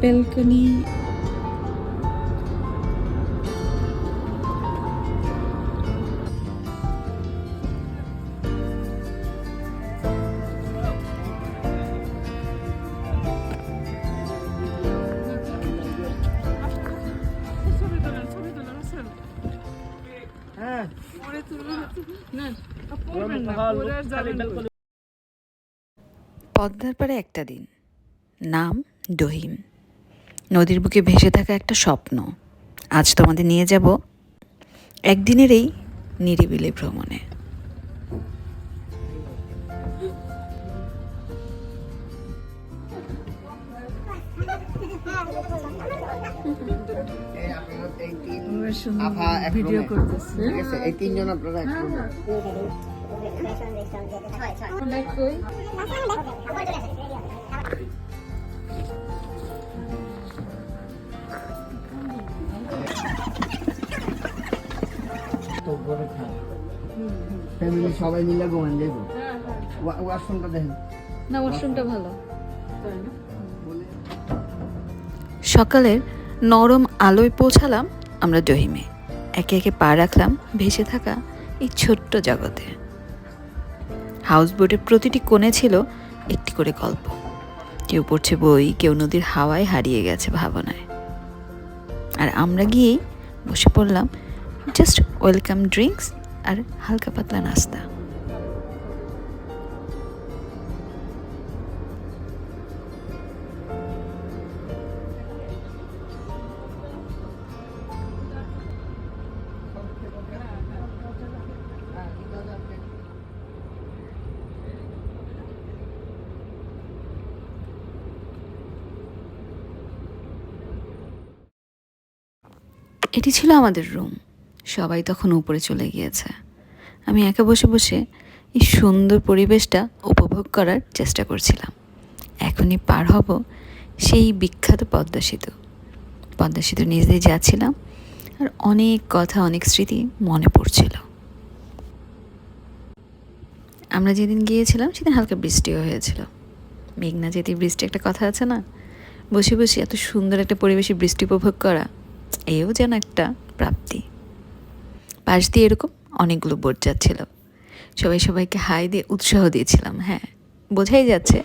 Balcony. পদ্মার পাড়ে একটা দিন, নাম ডহিম। নদীর বুকে ভেসে থাকা একটা স্বপ্ন। আজ তোমাদের নিয়ে যাব একদিনের এই নিরিবিলি ভ্রমণে। ভিডিও করতেছি, এই তিনজন আপনারা ফ্যামিলি সবাই মিলে ঘুমান যাবো। ওয়াশরুমটা দেখেন না, ওয়াশরুমটা ভালো। সকালের নরম আলোয় পৌঁছালাম আমরা ডহিমে। একে একে পা রাখলাম ভেসে থাকা এই ছোট্ট জগতে। হাউস বোটের প্রতিটি কোণে ছিল একটি করে গল্প। কেউ পড়ছে বই, কেউ নদীর হাওয়ায় হারিয়ে গেছে ভাবনায়। আর আমরা গিয়েই বসে পড়লাম জাস্ট ওয়েলকাম ড্রিঙ্কস আর হালকা পাতলা নাস্তা। এটি ছিল আমাদের রুম। সবাই তখন উপরে চলে গিয়েছে। আমি একা বসে বসে এই সুন্দর পরিবেশটা উপভোগ করার চেষ্টা করছিলাম। এখনই পার হব সেই বিখ্যাত পদ্মা সেতু। পদ্মা সেতু নিচ দিয়ে যাচ্ছিলাম আর অনেক কথা, অনেক স্মৃতি মনে পড়ছিল। আমরা যেদিন গিয়েছিলাম সেদিন হালকা বৃষ্টিও হয়েছিল। মেঘনা যেতে বৃষ্টি একটা কথা আছে না, বসে বসে এত সুন্দর একটা পরিবেশে বৃষ্টি উপভোগ করা, এও যেন একটা প্রাপ্তি। পাশ দিয়ে এরকম অনেকগুলো বোট যাচ্ছিল। সবাই সবাইকে হাই দিয়ে উৎসাহ দিয়েছিলাম। হ্যাঁ, বোঝাই যাচ্ছে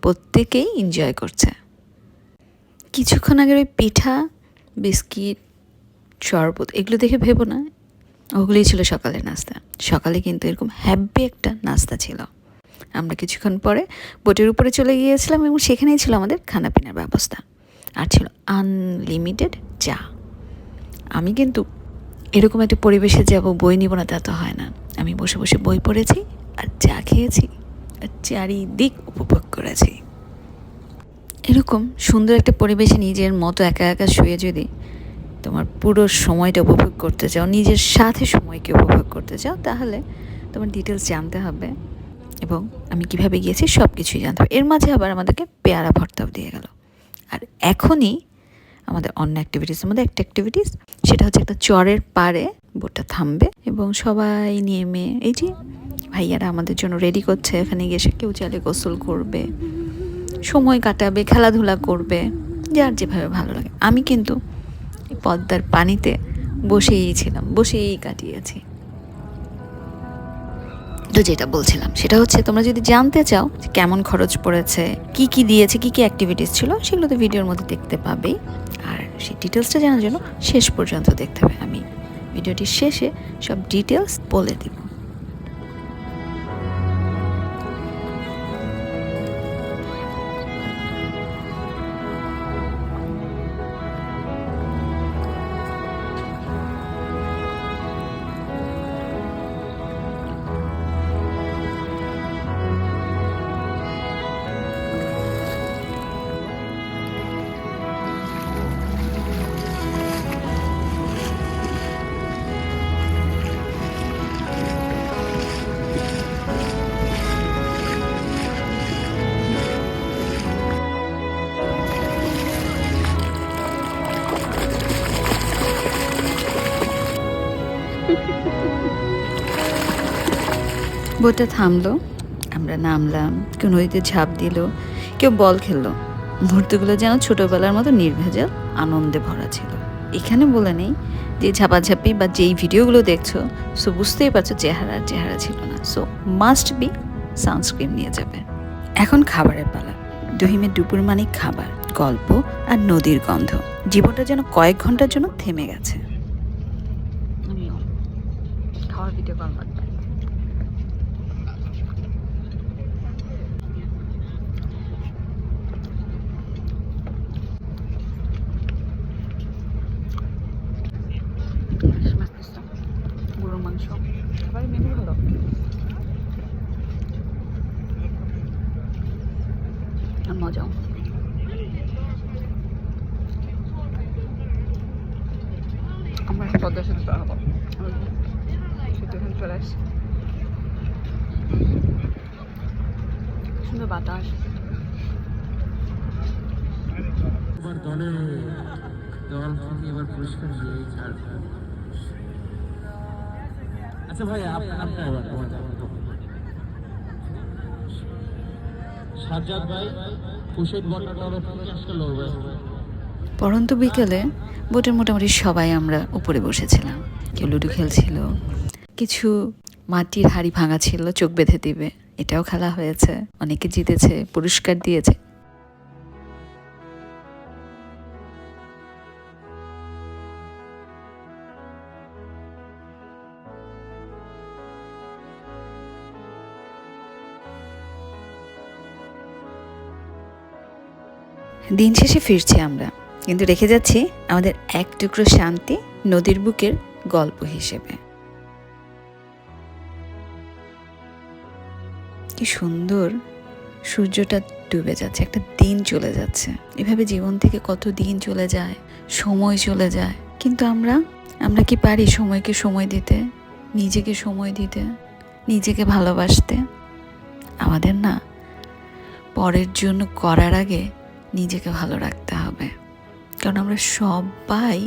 প্রত্যেকেই এনজয় করছে। কিছুক্ষণ আগের ওই পিঠা, বিস্কিট, শরবত এগুলো দেখে ভেবো না ওগুলোই ছিল সকালের নাস্তা। সকালে কিন্তু এরকম হ্যাপি একটা নাস্তা ছিল। আমরা কিছুক্ষণ পরে বোটের উপরে চলে গিয়েছিলাম এবং সেখানেই ছিল আমাদের খানাপিনার ব্যবস্থা। আর ছিল আনলিমিটেড চা। আমি কিন্তু এরকম একটা পরিবেশে যাব বই নিব না তা তো হয় না। আমি বসে বসে বই পড়েছি আর চা খেয়েছি আর চারিদিক উপভোগ করেছি। এরকম সুন্দর একটা পরিবেশে নিজের মতো একা একা শুয়ে যদি তোমার পুরো সময়টা উপভোগ করতে চাও, নিজের সাথে সময়কে উপভোগ করতে চাও, তাহলে তোমার ডিটেলস জানতে হবে এবং আমি কিভাবে গিয়েছি সব কিছুই জানতে হবে। এর মাঝে আবার আমাদেরকে পেয়ারা ভর্তাও দিয়ে গেল। আর এখনই আমাদের অন্য অ্যাক্টিভিটিসের মধ্যে একটা অ্যাক্টিভিটিস, সেটা হচ্ছে একটা চরের পাড়ে বোটটা থামবে এবং সবাই নেমে এই যে ভাইয়ারা আমাদের জন্য রেডি করছে, এখানে গিয়ে সে কেউ চাইলে গোসল করবে, সময় কাটাবে, খেলাধুলা করবে, যার যেভাবে ভালো লাগে। আমি কিন্তু পদ্মার পানিতে বসেই ছিলাম, বসেই কাটিয়েছি। তো যেটা বলছিলাম সেটা হচ্ছে, তোমরা যদি জানতে চাও যে কেমন খরচ পড়েছে, কি কি দিয়েছে, কি কি অ্যাক্টিভিটিস ছিল, সেগুলো তো ভিডিওর মধ্যে দেখতে পাবেই। আর সেই ডিটেলসটা জানার জন্য শেষ পর্যন্ত দেখতে হবে। আমি ভিডিওটির শেষে সব ডিটেলস বলে দিব। বোটটা থামলো, আমরা নামলাম, কেউ নদীতে ঝাঁপ দিল, কেউ বল খেললো। মুহূর্তগুলো যেন ছোটবেলার মতো নির্ভেজাল আনন্দে ভরা ছিল। এখানে বলে নেই যে ঝাপাঝাপি বা যেই ভিডিওগুলো দেখছো, সো বুঝতেই পারছো চেহারা ছিল না। সো মাস্ট বি সানস্ক্রিন নিয়ে যাবে। এখন খাবারের পালা। দহিমের দুপুর মানে খাবার, গল্প আর নদীর গন্ধ। জীবনটা যেন কয়েক ঘন্টার জন্য থেমে গেছে। খাওয়ার ভিডিও কল লাগবে। গরুর মাংস খাবারের মেনু ভালো, আর মজাও। আমরা এখন পদ্মা সেতু পার হবো, সেতু এখন চলে আসছি। সুন্দর বাতাস। এবার পুরস্কার দিয়ে ছাড়বে। আচ্ছা ভাই, সাজ্জাদ ভাই খুশির বন্যাটা আসলে পরন্ত বিকেলে বোটের মোটামুটি সবাই আমরা উপরে বসেছিলাম। কেউ লুডো খেলছিল, কিছু মাটির হাড়ি ভাঙা ছিল, চোখ বেঁধে দিবে, এটাও খেলা হয়েছে। অনেকে জিতেছে, পুরস্কার দিয়েছে। দিন শেষে ফিরছি আমরা, কিন্তু রেখে যাচ্ছি আমাদের এক টুকরো শান্তি নদীর বুকের গল্প হিসেবে। কি সুন্দর সূর্যটা ডুবে যাচ্ছে, একটা দিন চলে যাচ্ছে। এভাবে জীবন থেকে কত দিন চলে যায়, সময় চলে যায়, কিন্তু আমরা কি পারি সময়কে সময় দিতে, নিজেকে সময় দিতে, নিজেকে ভালোবাসতে? আমাদের না, পরের জন্য করার আগে নিজেকে ভালো রাখতে হবে। কারণ আমরা সবাই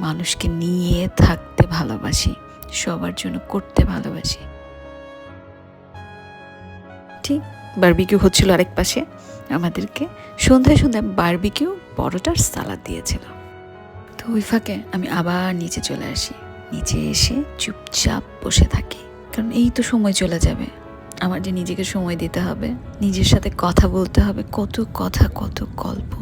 মানুষকে নিয়ে থাকতে ভালোবাসি, সবার জন্য করতে ভালোবাসি। ঠিক বারবিকিউ হচ্ছিল আরেক পাশে, আমাদেরকে সন্ধ্যায় বারবিকিউ পরোটার সালাদ দিয়েছিল। তো ওই ফাঁকে আমি আবার নিচে চলে আসি, নিচে এসে চুপচাপ বসে থাকি। কারণ এই তো সময় চলে যাবে, আমার যে নিজেকে সময় দিতে হবে, নিজের সাথে কথা বলতে হবে, কত কথা, কত গল্প।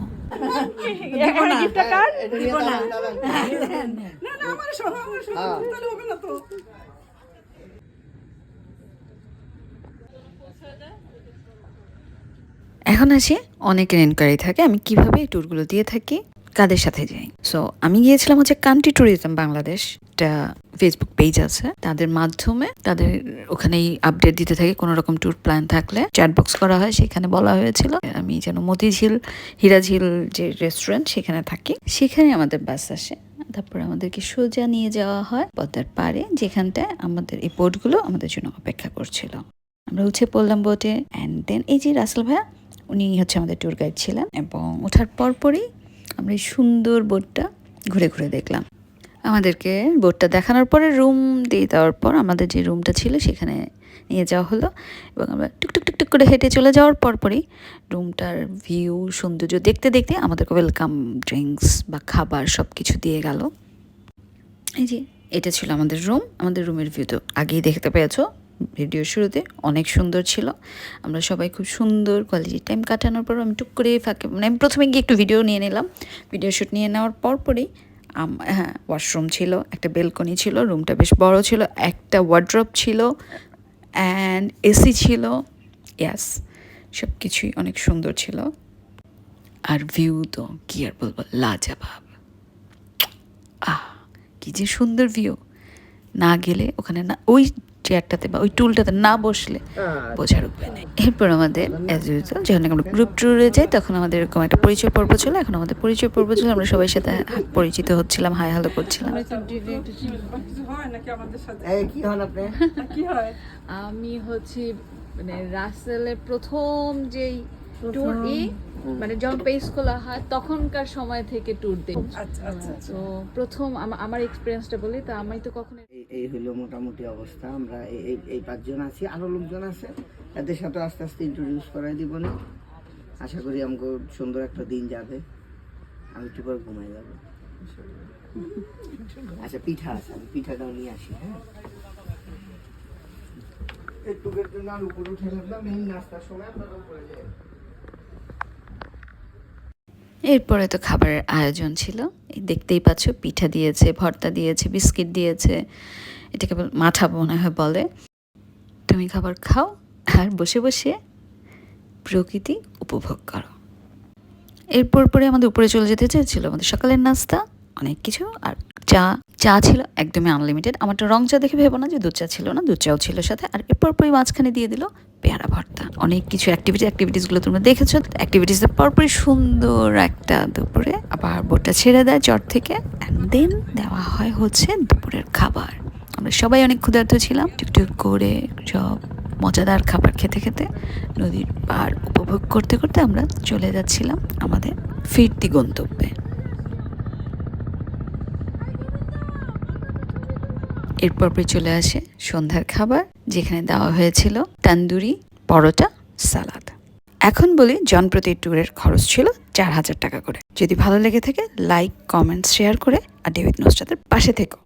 এখন আসি, অনেকের এনকোয়ারি থাকে আমি কিভাবে এই ট্যুরগুলো দিয়ে থাকি, কাদের সাথে যাই। সো আমি গিয়েছিলাম হচ্ছে কান্ট্রি ট্যুরিজম বাংলাদেশ, একটা ফেসবুক পেজ আছে, তাদের মাধ্যমে তাদের ওখানেই আপডেট দিতে থাকে। কোনো রকম ট্যুর প্ল্যান থাকলে চ্যাট বক্স করা হয়, সেখানে বলা হয়েছিল আমি যেন মতিঝিল হীরাঝিল যে রেস্টুরেন্ট সেখানে থাকি। সেখানে আমাদের বাস আসে, তারপর আমাদেরকে সোজা নিয়ে যাওয়া হয় পদ্মার পাড়ে, যেখানটায় আমাদের এই বোটগুলো আমাদের জন্য অপেক্ষা করছিল। আমরা উঠে পড়লাম বোটে, অ্যান্ড দেন এই যে রাসেল ভাইয়া, উনি হচ্ছে আমাদের ট্যুর গাইড ছিলেন। এবং ওঠার পরপরই আমরা এই সুন্দর বোটটা ঘুরে ঘুরে দেখলাম। আমাদেরকে বোটটা দেখানোর পরে রুম দিয়ে দেওয়ার পর আমাদের যে রুমটা ছিল সেখানে নিয়ে যাওয়া হলো, এবং আমরা টুকটুক টুকটুক করে হেঁটে চলে যাওয়ার পরপরই রুমটার ভিউ সৌন্দর্য দেখতে দেখতে আমাদেরকে ওয়েলকাম ড্রিঙ্কস বা খাবার সব কিছু দিয়ে গেল। এই যে এটা ছিল আমাদের রুম। আমাদের রুমের ভিউ তো আগেই দেখতে পেয়েছো ভিডিওর শুরুতে, অনেক সুন্দর ছিল। আমরা সবাই খুব সুন্দর কোয়ালিটি টাইম কাটানোর পর আমি টুক করে ফাঁকে, মানে আমি প্রথমে গিয়ে একটু ভিডিও নিয়ে নিলাম। ভিডিও শ্যুট নিয়ে নেওয়ার পরপরই হ্যাঁ, ওয়াশরুম ছিল, একটা বেলকনি ছিল, রুমটা বেশ বড় ছিল, একটা ওয়ার্ড্রপ ছিল, অ্যান্ড এসি ছিল। ইয়াস, সব কিছুই অনেক সুন্দর ছিল। আর ভিউ তো কি আর বলবো, লাজবাব। কি যে সুন্দর ভিউ, না গেলে ওখানে, না ওই চেয়ারটাতে বা ওই টুলটাতে না বসলে বোঝার উপায় নেই। এরপর আমাদের অ্যাজ ইউজুয়াল যখন আমরা গ্রুপ ট্যুরে যাই তখন আমাদের এরকম একটা পরিচয় পর্ব ছিল। এখন আমাদের পরিচয় পর্ব ছিল, আমরা সবাই সাথে পরিচিত হচ্ছিলাম, হাই হ্যালো করছিলাম। আমি হচ্ছে মানে রাসেলের প্রথম যেই ট্যুর মানে যখন পেজ খোলা হয় তখনকার সময় থেকে ট্যুর দিই। তো প্রথম আমার এক্সপিরিয়েন্সটা বলি, তো আমি তো কখনো এই হলো মোটামুটি অবস্থা। আমরা এই 5 জন আছি, আরো লোকজন আছে, এদের সাথে আস্তে আস্তে ইন্ট্রোডিউস করাই দিব না। আশা করি আমাকে সুন্দর একটা দিন যাবে, আমি একটু পর ঘুমাই যাবো। আচ্ছা পিঠা আছে, আমি পিঠাটাও নিয়ে আসি। হ্যাঁ একটু জন্য আর উপরে উঠে গেলাম, এই নাস্তার সময় আপনারা উপরে যাই। এরপরে তো খাবারের আয়োজন ছিল, এই দেখতেই পাচ্ছ পিঠা দিয়েছে, ভর্তা দিয়েছে, বিস্কিট দিয়েছে, এটা কেবল মাঠা মনে হয় বলে। তুমি খাবার খাও আর বসে বসে প্রকৃতি উপভোগ করো। এরপর পরে আমাদের উপরে চলে যেতে চেয়েছিল আমাদের সকালের নাস্তা, অনেক কিছু, আর চা ছিল একদমই আনলিমিটেড। আমারটা রং চা দেখে ভেবো না যে দুধ চা ছিল না, দুধ চাও ছিল সাথে। আর এরপর পরই মাঝখানে দিয়ে দিল পেয়ারা ভর্তা। অনেক কিছু অ্যাক্টিভিটিসগুলো তোমরা দেখেছো। অ্যাক্টিভিটিসের পরপরই সুন্দর একটা দুপুরে আবার বোটটা ছেড়ে দেয় চট থেকে, অ্যান্ড দেন দেওয়া হয় হচ্ছে দুপুরের খাবার। আমরা সবাই অনেক ক্ষুধার্ত ছিলাম, টুকটুক করে সব মজাদার খাবার খেতে খেতে নদীর পার উপভোগ করতে করতে আমরা চলে যাচ্ছিলাম আমাদের ফিরতি গন্তব্যে। এরপর চলে আসে সন্ধ্যার খাবার, যেখানে দেওয়া হয়েছিল তান্দুরি, পরোটা, সালাদ। এখন বলি জনপ্রতি ট্যুরের খরচ ছিল 4000 টাকা করে। যদি ভালো লেগে থাকে লাইক, কমেন্টস, শেয়ার করে আর ডেভিড নুসরাতের পাশে থেকো।